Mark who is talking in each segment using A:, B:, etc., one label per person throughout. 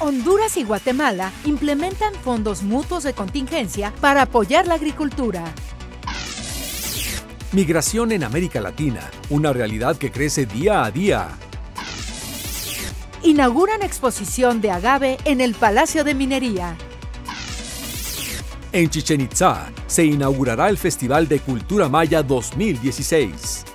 A: Honduras y Guatemala implementan fondos mutuos de contingencia para apoyar la agricultura.
B: Migración en América Latina, una realidad que crece día a día.
A: Inauguran exposición de agave en el Palacio de Minería.
B: En Chichén Itzá se inaugurará el Festival de Cultura Maya 2016.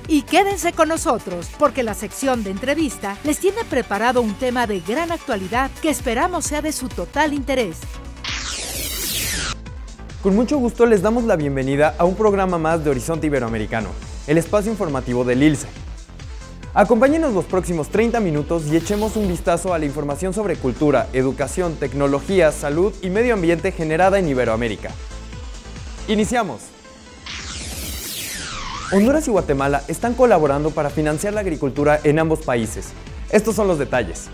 A: Y quédense con nosotros, porque la sección de entrevista les tiene preparado un tema de gran actualidad que esperamos sea de su total interés.
C: Con mucho gusto les damos la bienvenida a un programa más de Horizonte Iberoamericano, el espacio informativo del ILSE. Acompáñenos los próximos 30 minutos y echemos un vistazo a la información sobre cultura, educación, tecnología, salud y medio ambiente generada en Iberoamérica. ¡Iniciamos! Honduras y Guatemala están colaborando para financiar la agricultura en ambos países. Estos son los detalles.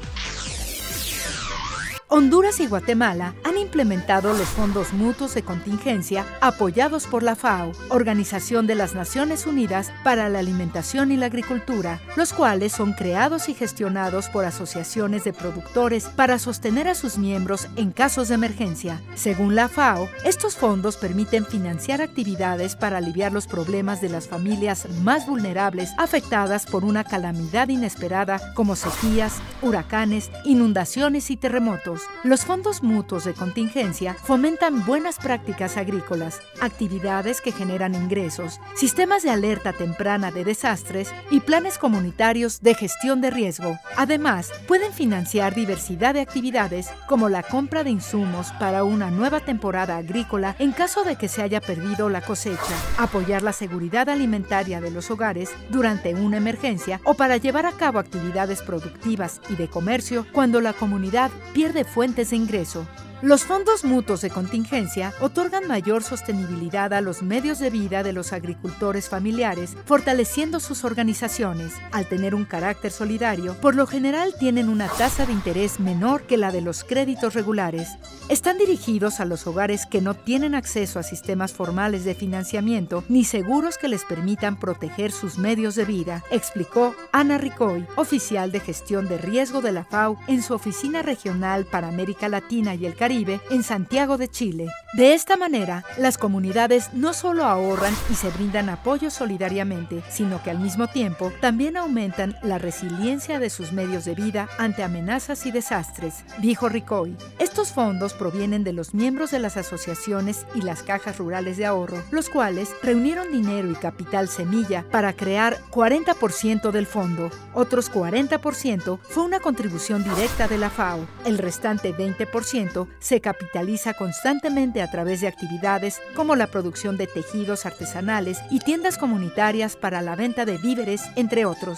A: Honduras y Guatemala han implementado los fondos mutuos de contingencia apoyados por la FAO, Organización de las Naciones Unidas para la Alimentación y la Agricultura, los cuales son creados y gestionados por asociaciones de productores para sostener a sus miembros en casos de emergencia. Según la FAO, estos fondos permiten financiar actividades para aliviar los problemas de las familias más vulnerables afectadas por una calamidad inesperada como sequías, huracanes, inundaciones y terremotos. Los fondos mutuos de contingencia fomentan buenas prácticas agrícolas, actividades que generan ingresos, sistemas de alerta temprana de desastres y planes comunitarios de gestión de riesgo. Además, pueden financiar diversidad de actividades como la compra de insumos para una nueva temporada agrícola en caso de que se haya perdido la cosecha, apoyar la seguridad alimentaria de los hogares durante una emergencia o para llevar a cabo actividades productivas y de comercio cuando la comunidad pierde fuentes de ingreso. Los fondos mutuos de contingencia otorgan mayor sostenibilidad a los medios de vida de los agricultores familiares, fortaleciendo sus organizaciones. Al tener un carácter solidario, por lo general tienen una tasa de interés menor que la de los créditos regulares. Están dirigidos a los hogares que no tienen acceso a sistemas formales de financiamiento ni seguros que les permitan proteger sus medios de vida, explicó Ana Ricoy, oficial de gestión de riesgo de la FAO en su oficina regional para América Latina y el Caribe en Santiago de Chile. De esta manera, las comunidades no solo ahorran y se brindan apoyo solidariamente, sino que al mismo tiempo también aumentan la resiliencia de sus medios de vida ante amenazas y desastres, dijo Ricoy. Estos fondos provienen de los miembros de las asociaciones y las cajas rurales de ahorro, los cuales reunieron dinero y capital semilla para crear 40% del fondo. Otros 40% fue una contribución directa de la FAO. El restante 20% se capitaliza constantemente a través de actividades como la producción de tejidos artesanales y tiendas comunitarias para la venta de víveres, entre otros.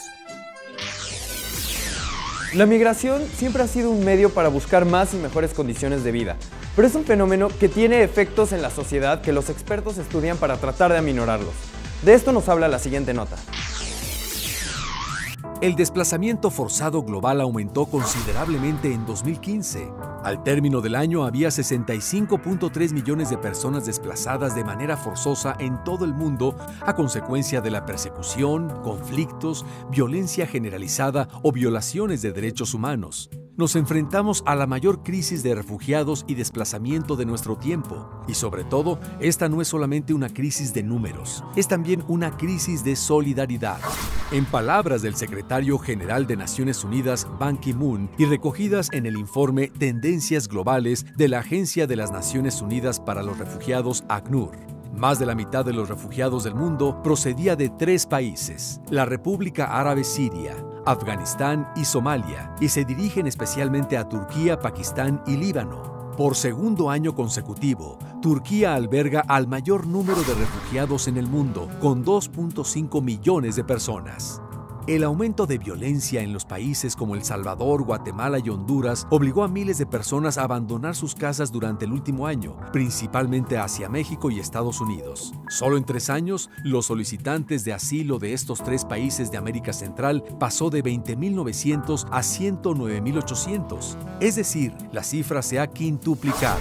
C: La migración siempre ha sido un medio para buscar más y mejores condiciones de vida, pero es un fenómeno que tiene efectos en la sociedad que los expertos estudian para tratar de aminorarlos. De esto nos habla la siguiente nota.
B: El desplazamiento forzado global aumentó considerablemente en 2015. Al término del año había 65.3 millones de personas desplazadas de manera forzosa en todo el mundo a consecuencia de la persecución, conflictos, violencia generalizada o violaciones de derechos humanos. Nos enfrentamos a la mayor crisis de refugiados y desplazamiento de nuestro tiempo. Y sobre todo, esta no es solamente una crisis de números, es también una crisis de solidaridad. En palabras del secretario general de Naciones Unidas, Ban Ki-moon, y recogidas en el informe Tendencias Globales de la Agencia de las Naciones Unidas para los Refugiados, ACNUR, más de la mitad de los refugiados del mundo procedía de 3 países: la República Árabe Siria, Afganistán y Somalia, y se dirigen especialmente a Turquía, Pakistán y Líbano. Por segundo año consecutivo, Turquía alberga al mayor número de refugiados en el mundo, con 2.5 millones de personas. El aumento de violencia en los países como El Salvador, Guatemala y Honduras obligó a miles de personas a abandonar sus casas durante el último año, principalmente hacia México y Estados Unidos. Solo en 3 años, los solicitantes de asilo de estos 3 países de América Central pasó de 20.900 a 109.800. Es decir, la cifra se ha quintuplicado.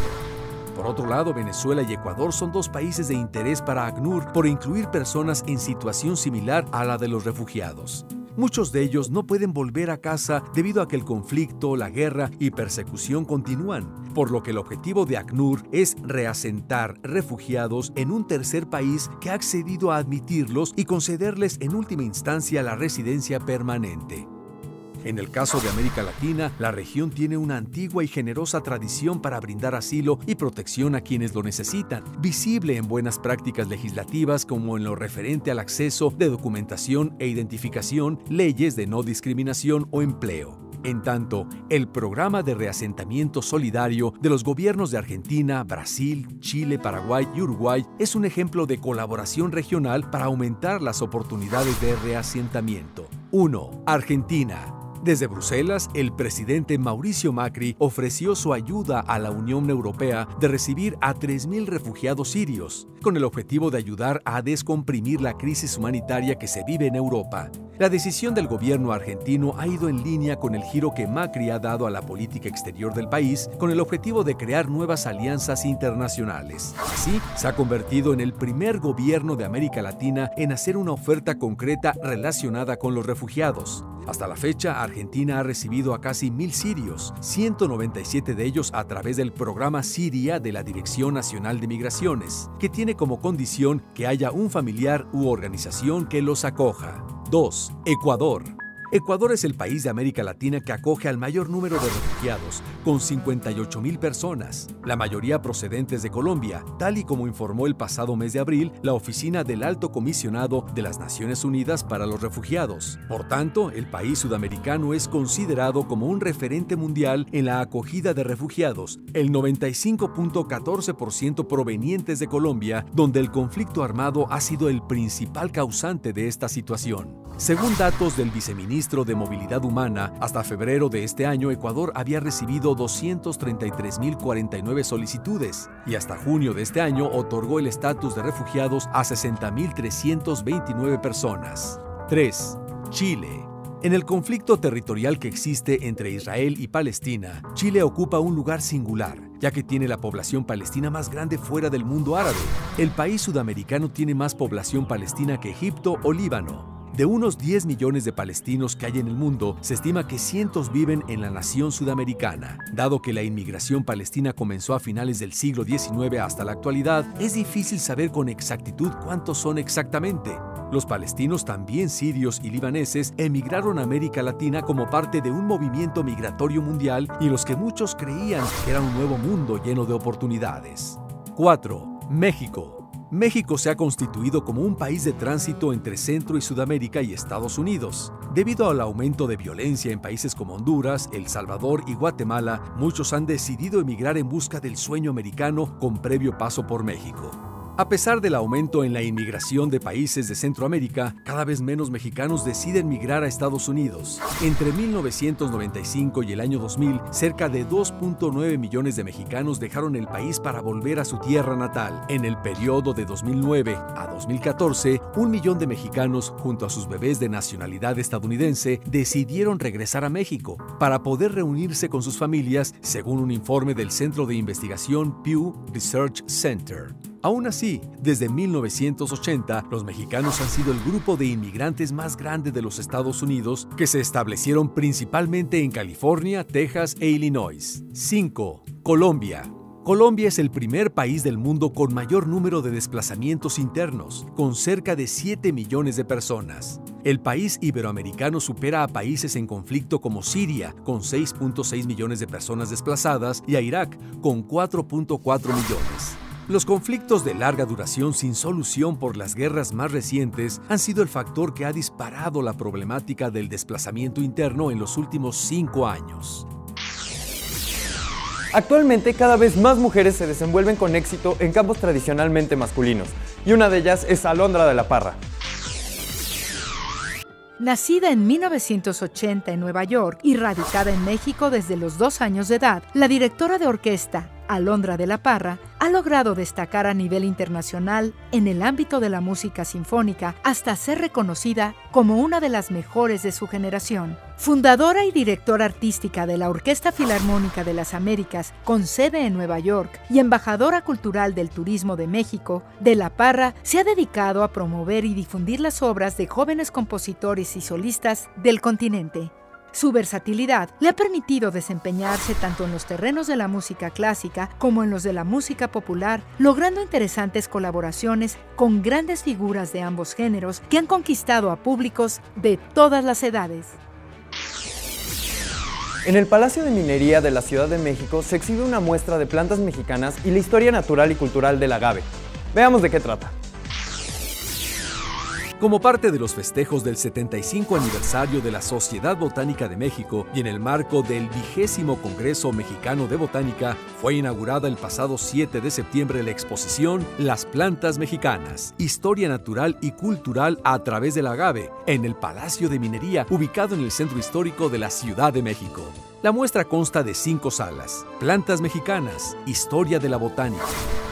B: Por otro lado, Venezuela y Ecuador son 2 países de interés para ACNUR por incluir personas en situación similar a la de los refugiados. Muchos de ellos no pueden volver a casa debido a que el conflicto, la guerra y persecución continúan, por lo que el objetivo de ACNUR es reasentar refugiados en un tercer país que ha accedido a admitirlos y concederles en última instancia la residencia permanente. En el caso de América Latina, la región tiene una antigua y generosa tradición para brindar asilo y protección a quienes lo necesitan, visible en buenas prácticas legislativas como en lo referente al acceso de documentación e identificación, leyes de no discriminación o empleo. En tanto, el programa de reasentamiento solidario de los gobiernos de Argentina, Brasil, Chile, Paraguay y Uruguay es un ejemplo de colaboración regional para aumentar las oportunidades de reasentamiento. 1. Argentina. Desde Bruselas, el presidente Mauricio Macri ofreció su ayuda a la Unión Europea de recibir a 3.000 refugiados sirios, con el objetivo de ayudar a descomprimir la crisis humanitaria que se vive en Europa. La decisión del gobierno argentino ha ido en línea con el giro que Macri ha dado a la política exterior del país, con el objetivo de crear nuevas alianzas internacionales. Así, se ha convertido en el primer gobierno de América Latina en hacer una oferta concreta relacionada con los refugiados. Hasta la fecha, Argentina ha recibido a casi 1.000 sirios, 197 de ellos a través del programa Siria de la Dirección Nacional de Migraciones, que tiene como condición que haya un familiar u organización que los acoja. 2. Ecuador. Ecuador es el país de América Latina que acoge al mayor número de refugiados, con 58.000 personas, la mayoría procedentes de Colombia, tal y como informó el pasado mes de abril la Oficina del Alto Comisionado de las Naciones Unidas para los Refugiados. Por tanto, el país sudamericano es considerado como un referente mundial en la acogida de refugiados, el 95.14% provenientes de Colombia, donde el conflicto armado ha sido el principal causante de esta situación. Según datos del viceministro de Movilidad Humana, hasta febrero de este año Ecuador había recibido 233.049 solicitudes y hasta junio de este año otorgó el estatus de refugiados a 60.329 personas. 3. Chile. En el conflicto territorial que existe entre Israel y Palestina, Chile ocupa un lugar singular, ya que tiene la población palestina más grande fuera del mundo árabe. El país sudamericano tiene más población palestina que Egipto o Líbano. De unos 10 millones de palestinos que hay en el mundo, se estima que cientos viven en la nación sudamericana. Dado que la inmigración palestina comenzó a finales del siglo XIX hasta la actualidad, es difícil saber con exactitud cuántos son exactamente. Los palestinos, también sirios y libaneses, emigraron a América Latina como parte de un movimiento migratorio mundial y en los que muchos creían que era un nuevo mundo lleno de oportunidades. 4. México. México se ha constituido como un país de tránsito entre Centro y Sudamérica y Estados Unidos. Debido al aumento de violencia en países como Honduras, El Salvador y Guatemala, muchos han decidido emigrar en busca del sueño americano con previo paso por México. A pesar del aumento en la inmigración de países de Centroamérica, cada vez menos mexicanos deciden migrar a Estados Unidos. Entre 1995 y el año 2000, cerca de 2.9 millones de mexicanos dejaron el país para volver a su tierra natal. En el periodo de 2009 a 2014, 1 millón de mexicanos, junto a sus bebés de nacionalidad estadounidense, decidieron regresar a México para poder reunirse con sus familias, según un informe del Centro de Investigación Pew Research Center. Aún así, desde 1980, los mexicanos han sido el grupo de inmigrantes más grande de los Estados Unidos, que se establecieron principalmente en California, Texas e Illinois. 5. Colombia. Colombia es el primer país del mundo con mayor número de desplazamientos internos, con cerca de 7 millones de personas. El país iberoamericano supera a países en conflicto como Siria, con 6.6 millones de personas desplazadas, y a Irak, con 4.4 millones. Los conflictos de larga duración sin solución por las guerras más recientes han sido el factor que ha disparado la problemática del desplazamiento interno en los últimos 5 años.
C: Actualmente, cada vez más mujeres se desenvuelven con éxito en campos tradicionalmente masculinos, y una de ellas es Alondra de la Parra.
A: Nacida en 1980 en Nueva York y radicada en México desde los 2 años de edad, la directora de orquesta Alondra de la Parra, ha logrado destacar a nivel internacional en el ámbito de la música sinfónica hasta ser reconocida como una de las mejores de su generación. Fundadora y directora artística de la Orquesta Filarmónica de las Américas, con sede en Nueva York, y embajadora cultural del turismo de México, de la Parra se ha dedicado a promover y difundir las obras de jóvenes compositores y solistas del continente. Su versatilidad le ha permitido desempeñarse tanto en los terrenos de la música clásica como en los de la música popular, logrando interesantes colaboraciones con grandes figuras de ambos géneros que han conquistado a públicos de todas las edades.
C: En el Palacio de Minería de la Ciudad de México se exhibe una muestra de plantas mexicanas y la historia natural y cultural del agave. Veamos de qué trata.
B: Como parte de los festejos del 75 aniversario de la Sociedad Botánica de México y en el marco del 20º Congreso Mexicano de Botánica, fue inaugurada el pasado 7 de septiembre la exposición Las Plantas Mexicanas, Historia Natural y Cultural a través del agave, en el Palacio de Minería, ubicado en el Centro Histórico de la Ciudad de México. La muestra consta de 5 salas: Plantas Mexicanas, Historia de la Botánica,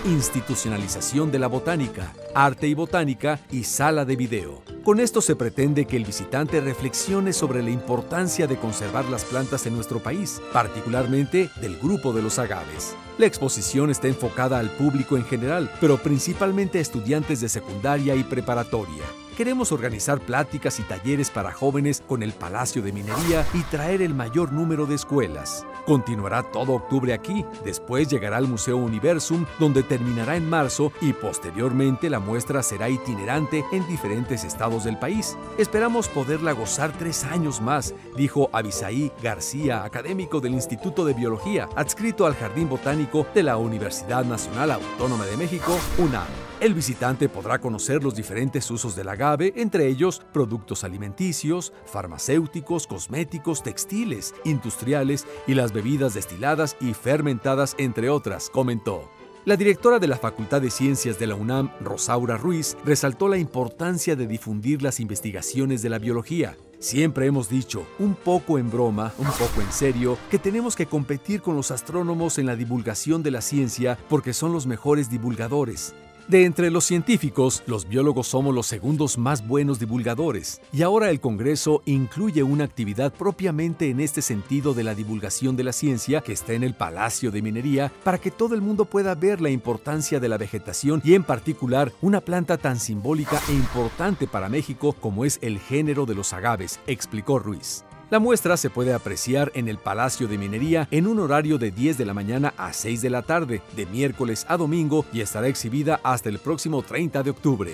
B: Institucionalización de la Botánica, Arte y Botánica y Sala de Video. Con esto se pretende que el visitante reflexione sobre la importancia de conservar las plantas en nuestro país, particularmente del grupo de los agaves. La exposición está enfocada al público en general, pero principalmente a estudiantes de secundaria y preparatoria. Queremos organizar pláticas y talleres para jóvenes con el Palacio de Minería y traer el mayor número de escuelas. Continuará todo octubre aquí, después llegará al Museo Universum, donde terminará en marzo, y posteriormente la muestra será itinerante en diferentes estados del país. Esperamos poderla gozar 3 años más, dijo Abisaí García, académico del Instituto de Biología, adscrito al Jardín Botánico de la Universidad Nacional Autónoma de México, UNAM. El visitante podrá conocer los diferentes usos del agave, entre ellos productos alimenticios, farmacéuticos, cosméticos, textiles, industriales y las bebidas destiladas y fermentadas, entre otras, comentó. La directora de la Facultad de Ciencias de la UNAM, Rosaura Ruiz, resaltó la importancia de difundir las investigaciones de la biología. Siempre hemos dicho, un poco en broma, un poco en serio, que tenemos que competir con los astrónomos en la divulgación de la ciencia porque son los mejores divulgadores. De entre los científicos, los biólogos somos los segundos más buenos divulgadores, y ahora el Congreso incluye una actividad propiamente en este sentido de la divulgación de la ciencia que está en el Palacio de Minería para que todo el mundo pueda ver la importancia de la vegetación y en particular una planta tan simbólica e importante para México como es el género de los agaves, explicó Ruiz. La muestra se puede apreciar en el Palacio de Minería en un horario de 10 de la mañana a 6 de la tarde, de miércoles a domingo, y estará exhibida hasta el próximo 30 de octubre.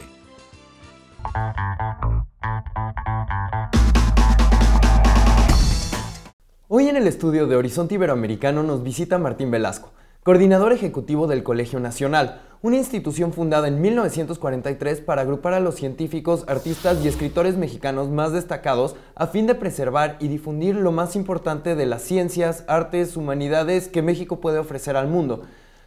C: Hoy en el estudio de Horizonte Iberoamericano nos visita Martín Velasco, coordinador ejecutivo del Colegio Nacional, una institución fundada en 1943 para agrupar a los científicos, artistas y escritores mexicanos más destacados a fin de preservar y difundir lo más importante de las ciencias, artes, humanidades que México puede ofrecer al mundo.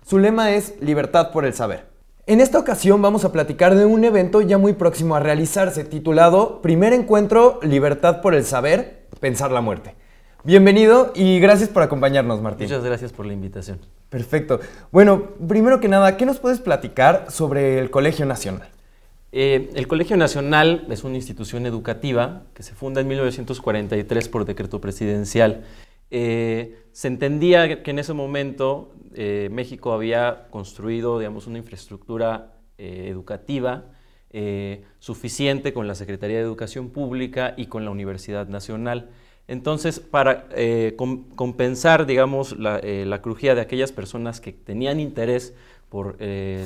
C: Su lema es Libertad por el Saber. En esta ocasión vamos a platicar de un evento ya muy próximo a realizarse, titulado Primer Encuentro Libertad por el Saber, Pensar la Muerte. Bienvenido y gracias por acompañarnos, Martín.
D: Muchas gracias por la invitación.
C: Perfecto. Bueno, primero que nada, ¿qué nos puedes platicar sobre el Colegio Nacional?
D: El Colegio Nacional es una institución educativa que se funda en 1943 por decreto presidencial. Se entendía que en ese momento México había construido, digamos, una infraestructura educativa suficiente con la Secretaría de Educación Pública y con la Universidad Nacional. Entonces, para compensar, digamos, la crujía de aquellas personas que tenían interés por el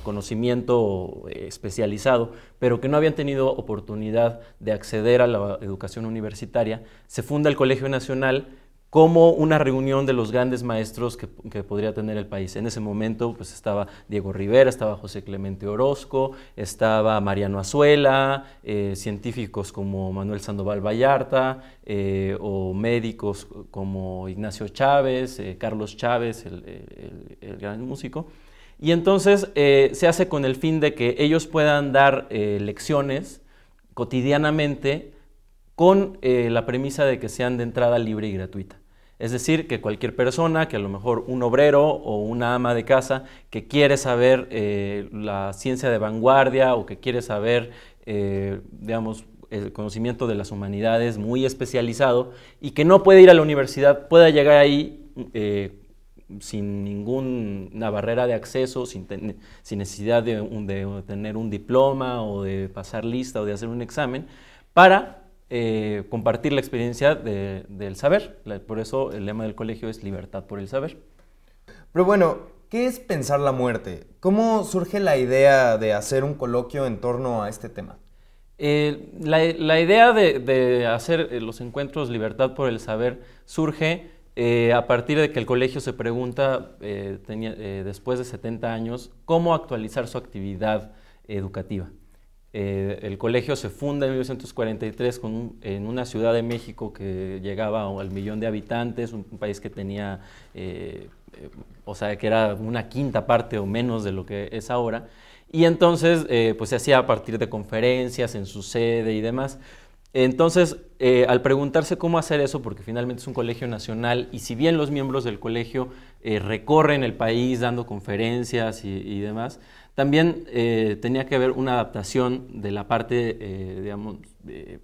D: conocimiento especializado, pero que no habían tenido oportunidad de acceder a la educación universitaria, se funda el Colegio Nacional como una reunión de los grandes maestros que podría tener el país. En ese momento pues estaba Diego Rivera, estaba José Clemente Orozco, estaba Mariano Azuela, científicos como Manuel Sandoval Vallarta, o médicos como Ignacio Chávez, Carlos Chávez, el gran músico. Y entonces se hace con el fin de que ellos puedan dar lecciones cotidianamente con la premisa de que sean de entrada libre y gratuita. Es decir, que cualquier persona, que a lo mejor un obrero o una ama de casa que quiere saber la ciencia de vanguardia o que quiere saber, digamos, el conocimiento de las humanidades muy especializado y que no puede ir a la universidad, pueda llegar ahí sin ninguna barrera de acceso, sin necesidad de tener un diploma o de pasar lista o de hacer un examen, para compartir la experiencia del saber. Por eso el lema del colegio es libertad por el saber.
C: Pero bueno, ¿qué es pensar la muerte? ¿Cómo surge la idea de hacer un coloquio en torno a este tema?
D: La idea de hacer los encuentros Libertad por el Saber surge a partir de que el colegio se pregunta, después de 70 años, cómo actualizar su actividad educativa. El colegio se funda en 1943 en una ciudad de México que llegaba al 1.000.000 de habitantes, un país que tenía, o sea, que era una quinta parte o menos de lo que es ahora. Y entonces, pues se hacía a partir de conferencias en su sede y demás. Entonces, al preguntarse cómo hacer eso, porque finalmente es un colegio nacional, y si bien los miembros del colegio recorren el país dando conferencias y demás, también tenía que haber una adaptación de la parte, digamos,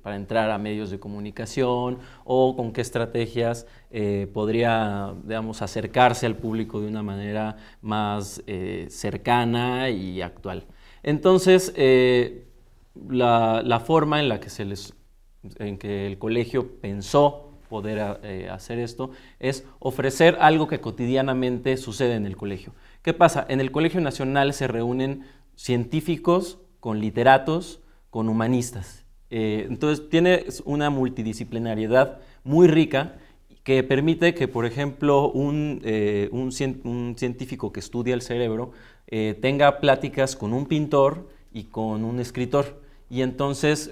D: para entrar a medios de comunicación o con qué estrategias podría, digamos, acercarse al público de una manera más cercana y actual. Entonces, la forma en la que en que el colegio pensó poder hacer esto es ofrecer algo que cotidianamente sucede en el colegio. ¿Qué pasa? En el Colegio Nacional se reúnen científicos con literatos, con humanistas. Entonces tiene una multidisciplinariedad muy rica que permite que, por ejemplo, un científico que estudia el cerebro tenga pláticas con un pintor y con un escritor, y entonces,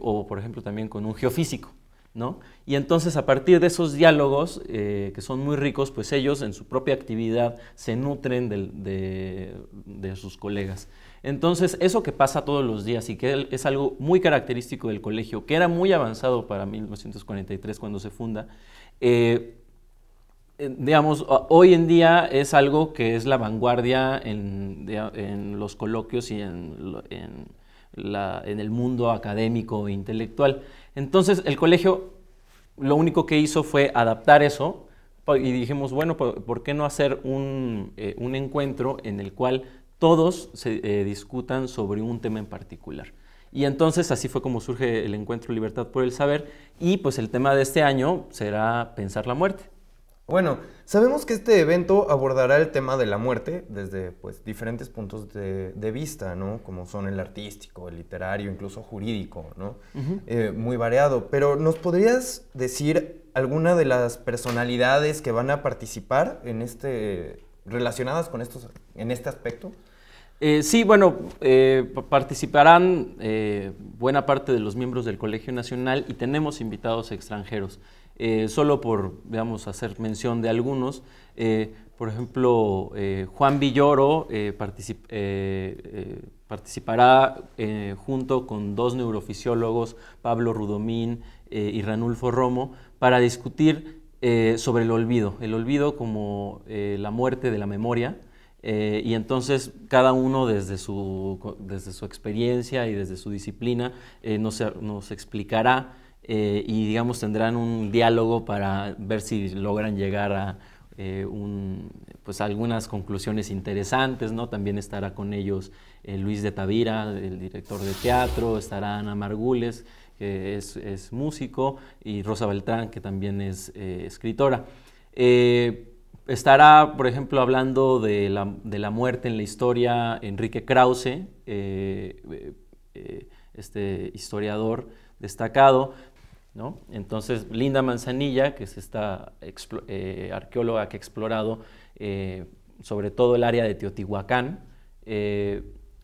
D: o por ejemplo también con un geofísico, ¿no? Y entonces a partir de esos diálogos, que son muy ricos, pues ellos en su propia actividad se nutren de sus colegas. Entonces eso que pasa todos los días y que es algo muy característico del colegio, que era muy avanzado para 1943 cuando se funda, digamos, hoy en día es algo que es la vanguardia en los coloquios y en el mundo académico e intelectual. Entonces el colegio lo único que hizo fue adaptar eso y dijimos, bueno, ¿por qué no hacer un encuentro en el cual todos se discutan sobre un tema en particular? Y entonces así fue como surge el encuentro Libertad por el Saber, y pues el tema de este año será pensar la muerte.
C: Bueno, sabemos que este evento abordará el tema de la muerte desde pues, diferentes puntos de vista, ¿no? Como son el artístico, el literario, incluso jurídico, ¿no? Muy variado. Pero ¿nos podrías decir alguna de las personalidades que van a participar relacionadas con en este aspecto?
D: Sí, bueno, participarán buena parte de los miembros del Colegio Nacional y tenemos invitados extranjeros. Solo por, digamos, hacer mención de algunos, por ejemplo, Juan Villoro participará junto con dos neurofisiólogos, Pablo Rudomín y Ranulfo Romo, para discutir sobre el olvido como la muerte de la memoria. Y entonces cada uno desde su experiencia y desde su disciplina nos explicará y digamos tendrán un diálogo para ver si logran llegar a pues algunas conclusiones interesantes, ¿no? También estará con ellos Luis de Tavira, el director de teatro, estará Ana Margules, que es músico, y Rosa Beltrán, que también es escritora. Estará, por ejemplo, hablando de la muerte en la historia Enrique Krause, este historiador destacado, ¿no? Entonces, Linda Manzanilla, que es esta arqueóloga que ha explorado sobre todo el área de Teotihuacán,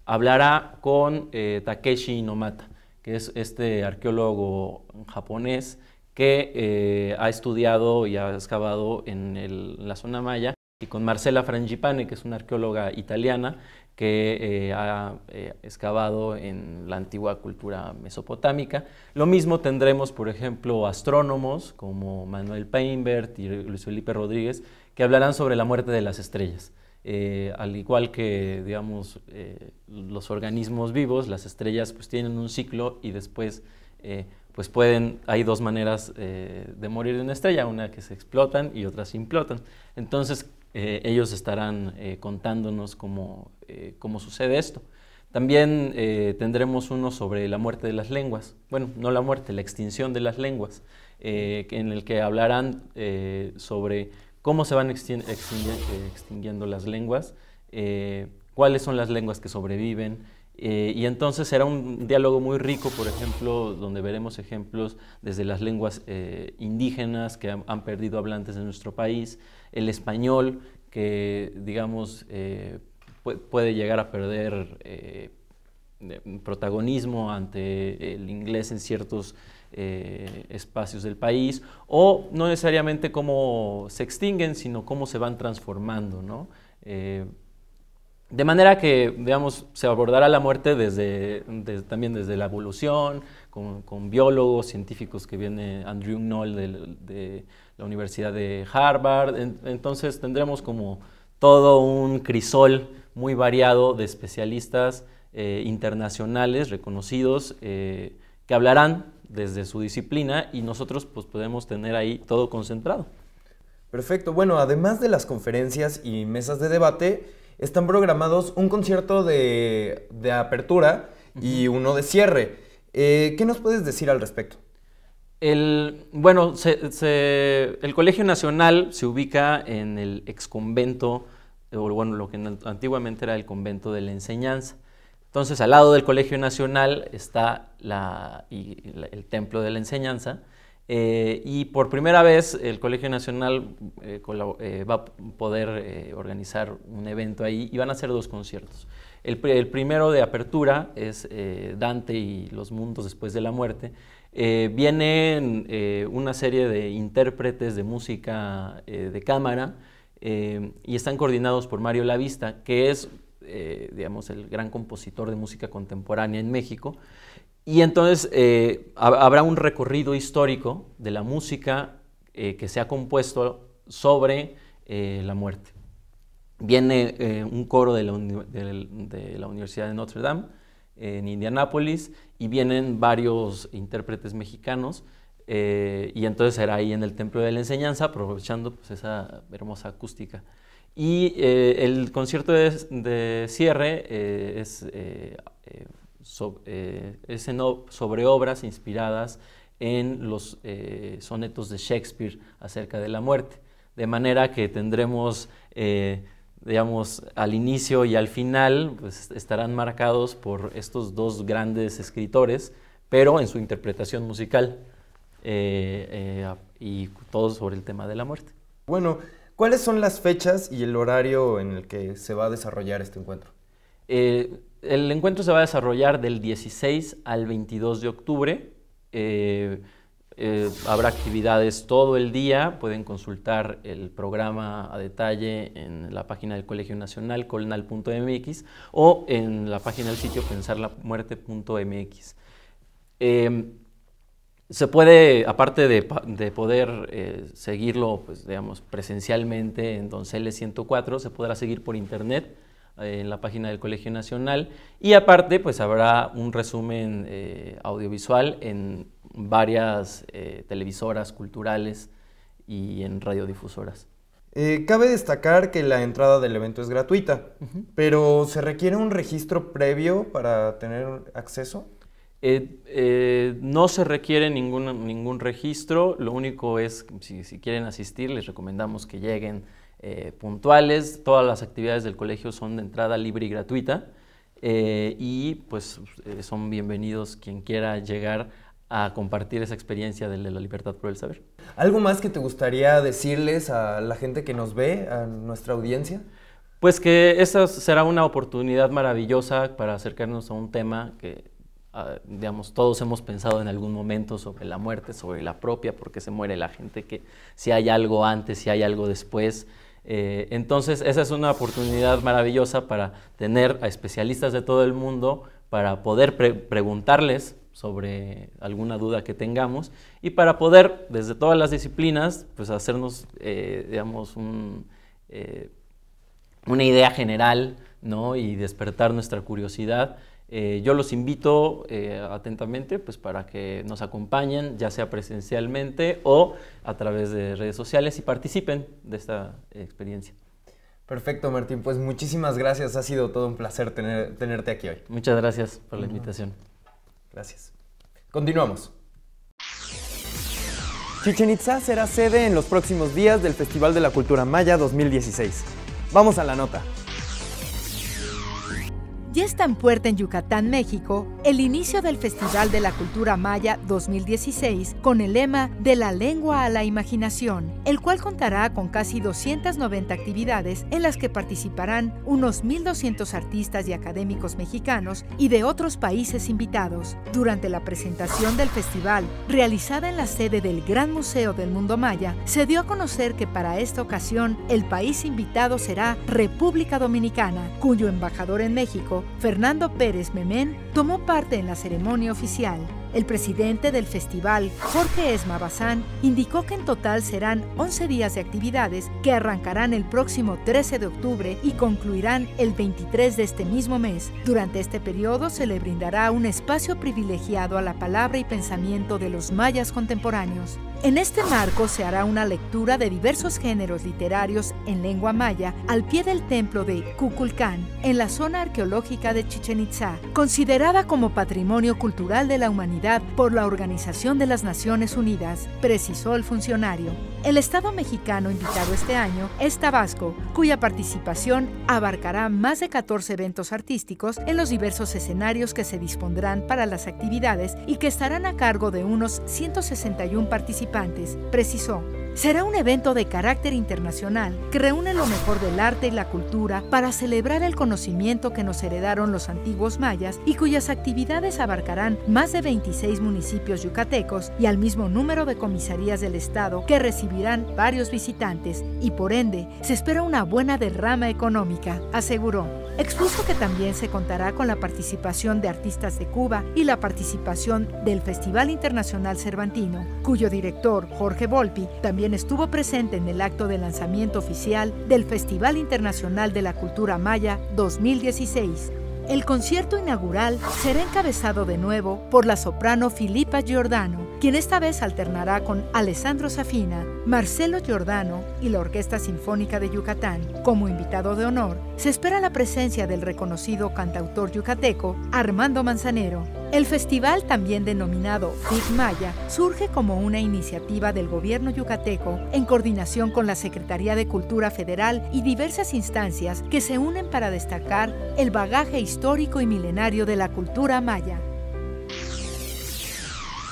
D: hablará con Takeshi Inomata, que es este arqueólogo japonés que ha estudiado y ha excavado en la zona maya y con Marcela Frangipane, que es una arqueóloga italiana que ha excavado en la antigua cultura mesopotámica. Lo mismo tendremos, por ejemplo, astrónomos como Manuel Peinbert y Luis Felipe Rodríguez, que hablarán sobre la muerte de las estrellas. Al igual que, digamos, los organismos vivos, las estrellas pues tienen un ciclo y después pues hay dos maneras de morir de una estrella, una que se explotan y otra se implotan. Entonces ellos estarán contándonos cómo sucede esto. También tendremos uno sobre la muerte de las lenguas, bueno, no la muerte, la extinción de las lenguas, en el que hablarán sobre cómo se van extinguiendo las lenguas, cuáles son las lenguas que sobreviven, y entonces será un diálogo muy rico, por ejemplo, donde veremos ejemplos desde las lenguas indígenas que han perdido hablantes en nuestro país, el español que, digamos, puede llegar a perder protagonismo ante el inglés en ciertos espacios del país, o no necesariamente cómo se extinguen, sino cómo se van transformando, ¿no? De manera que, digamos, se abordará la muerte también desde la evolución, con biólogos, científicos que viene Andrew Knoll de la Universidad de Harvard. Entonces tendremos como todo un crisol muy variado de especialistas internacionales reconocidos que hablarán desde su disciplina, y nosotros pues podemos tener ahí todo concentrado.
C: Perfecto. Bueno, además de las conferencias y mesas de debate, están programados un concierto de apertura y uno de cierre. ¿Qué nos puedes decir al respecto?
D: Bueno, el Colegio Nacional se ubica en el exconvento, o bueno, lo que antiguamente era el convento de la enseñanza. Entonces, al lado del Colegio Nacional está el Templo de la Enseñanza, y por primera vez el Colegio Nacional va a poder organizar un evento ahí, y van a ser dos conciertos. El primero de apertura es Dante y los mundos después de la muerte. Vienen una serie de intérpretes de música de cámara, y están coordinados por Mario Lavista, que es digamos, el gran compositor de música contemporánea en México. Y entonces habrá un recorrido histórico de la música que se ha compuesto sobre la muerte. Viene un coro de la Universidad de Notre Dame en Indianápolis, y vienen varios intérpretes mexicanos, y entonces será ahí en el Templo de la Enseñanza, aprovechando pues esa hermosa acústica. Y el concierto de cierre es sobre obras inspiradas en los sonetos de Shakespeare acerca de la muerte, de manera que tendremos, digamos, al inicio y al final, pues estarán marcados por estos dos grandes escritores, pero en su interpretación musical, y todo sobre el tema de la muerte.
C: Bueno, ¿cuáles son las fechas y el horario en el que se va a desarrollar este encuentro?
D: El encuentro se va a desarrollar del 16 al 22 de octubre. Habrá actividades todo el día. Pueden consultar el programa a detalle en la página del Colegio Nacional, colnal.mx, o en la página del sitio pensarlamuerte.mx. Se puede, aparte de poder seguirlo, pues, digamos, presencialmente en Donceles 104, se podrá seguir por internet en la página del Colegio Nacional, y aparte pues habrá un resumen audiovisual en varias televisoras culturales y en radiodifusoras.
C: Cabe destacar que la entrada del evento es gratuita, pero ¿se requiere un registro previo para tener acceso?
D: No se requiere ningún registro. Lo único es, si quieren asistir, les recomendamos que lleguen puntuales. Todas las actividades del colegio son de entrada libre y gratuita, y pues son bienvenidos quien quiera llegar a compartir esa experiencia de la libertad por el saber.
C: ¿Algo más que te gustaría decirles a la gente que nos ve, a nuestra audiencia?
D: Pues que esa será una oportunidad maravillosa para acercarnos a un tema que, digamos, todos hemos pensado en algún momento sobre la muerte, sobre la propia, porque se muere la gente, que si hay algo antes, si hay algo después. Entonces, esa es una oportunidad maravillosa para tener a especialistas de todo el mundo, para poder preguntarles sobre alguna duda que tengamos y para poder, desde todas las disciplinas, pues hacernos, digamos, una idea general, ¿no? Y despertar nuestra curiosidad. Yo los invito atentamente pues, para que nos acompañen, ya sea presencialmente o a través de redes sociales y participen de esta experiencia.
C: Perfecto, Martín. Pues muchísimas gracias. Ha sido todo un placer tenerte aquí hoy.
D: Muchas gracias por la invitación.
C: Gracias. Continuamos. Chichén Itzá será sede en los próximos días del Festival de la Cultura Maya 2016. Vamos a la nota.
A: Ya está en puerta en Yucatán, México, el inicio del Festival de la Cultura Maya 2016 con el lema De la lengua a la imaginación, el cual contará con casi 290 actividades en las que participarán unos 1,200 artistas y académicos mexicanos y de otros países invitados. Durante la presentación del festival, realizada en la sede del Gran Museo del Mundo Maya, se dio a conocer que para esta ocasión el país invitado será República Dominicana, cuyo embajador en México, Fernando Pérez Memén, tomó parte en la ceremonia oficial. El presidente del festival, Jorge Esma Bazán, indicó que en total serán 11 días de actividades que arrancarán el próximo 13 de octubre y concluirán el 23 de este mismo mes. Durante este periodo se le brindará un espacio privilegiado a la palabra y pensamiento de los mayas contemporáneos. En este marco se hará una lectura de diversos géneros literarios en lengua maya al pie del templo de Kukulcán, en la zona arqueológica de Chichén Itzá, considerada como Patrimonio Cultural de la Humanidad por la Organización de las Naciones Unidas, precisó el funcionario. El estado mexicano invitado este año es Tabasco, cuya participación abarcará más de 14 eventos artísticos en los diversos escenarios que se dispondrán para las actividades y que estarán a cargo de unos 161 participantes, precisó. Será un evento de carácter internacional que reúne lo mejor del arte y la cultura para celebrar el conocimiento que nos heredaron los antiguos mayas y cuyas actividades abarcarán más de 26 municipios yucatecos y al mismo número de comisarías del estado que recibirán varios visitantes y por ende se espera una buena derrama económica, aseguró. Expuso que también se contará con la participación de artistas de Cuba y la participación del Festival Internacional Cervantino, cuyo director, Jorge Volpi, también estuvo presente en el acto de lanzamiento oficial del Festival Internacional de la Cultura Maya 2016. El concierto inaugural será encabezado de nuevo por la soprano Filipa Giordano, quien esta vez alternará con Alessandro Safina, Marcelo Giordano y la Orquesta Sinfónica de Yucatán. Como invitado de honor, se espera la presencia del reconocido cantautor yucateco Armando Manzanero. El festival, también denominado FIC Maya, surge como una iniciativa del gobierno yucateco en coordinación con la Secretaría de Cultura Federal y diversas instancias que se unen para destacar el bagaje histórico y milenario de la cultura maya.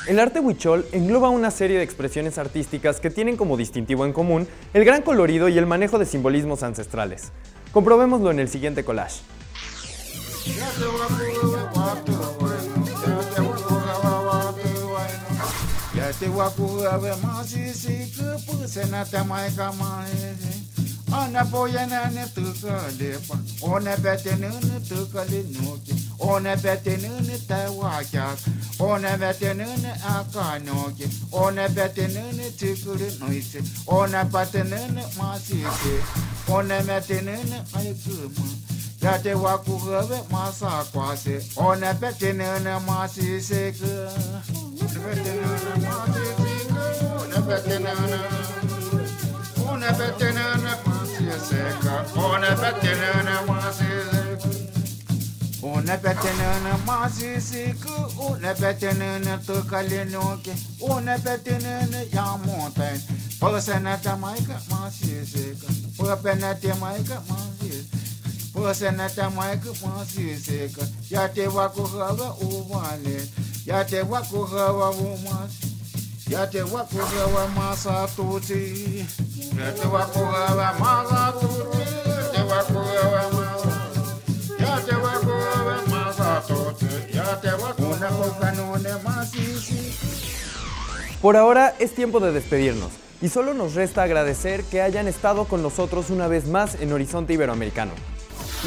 C: El arte huichol engloba una serie de expresiones artísticas que tienen como distintivo en común el gran colorido y el manejo de simbolismos ancestrales. Comprobémoslo en el siguiente collage.
E: Ona boyana ne tukale pa ona betene ne tukale noki ona betene ne tawaka ona betene ne akanoki ona betene ne tukule noise ona patene ne masike ona betene ne aikuma yate wakugabe masa kwase ona betene ne masise ke betene ne masise ona betene ne ona betene ne Ona betenana masisiku, ona betenana tukalinoke, ona betenana yamontain. Persana tamaika masisika, persana tamaika masisika, persana tamaika masisika. Yate wakuhawa umale, yate wakuhawa umas, yate wakuhawa masatuti, yate wakuhawa masatuti.
C: Por ahora es tiempo de despedirnos y solo nos resta agradecer que hayan estado con nosotros una vez más en Horizonte Iberoamericano.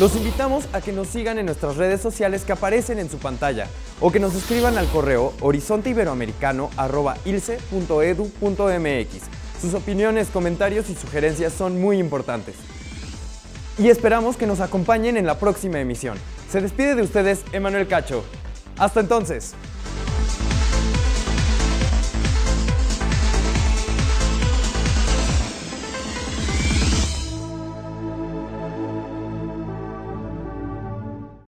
C: Los invitamos a que nos sigan en nuestras redes sociales que aparecen en su pantalla o que nos escriban al correo horizonteiberoamericano@ilce.edu.mx. Sus opiniones, comentarios y sugerencias son muy importantes. Y esperamos que nos acompañen en la próxima emisión. Se despide de ustedes Emanuel Cacho. Hasta entonces.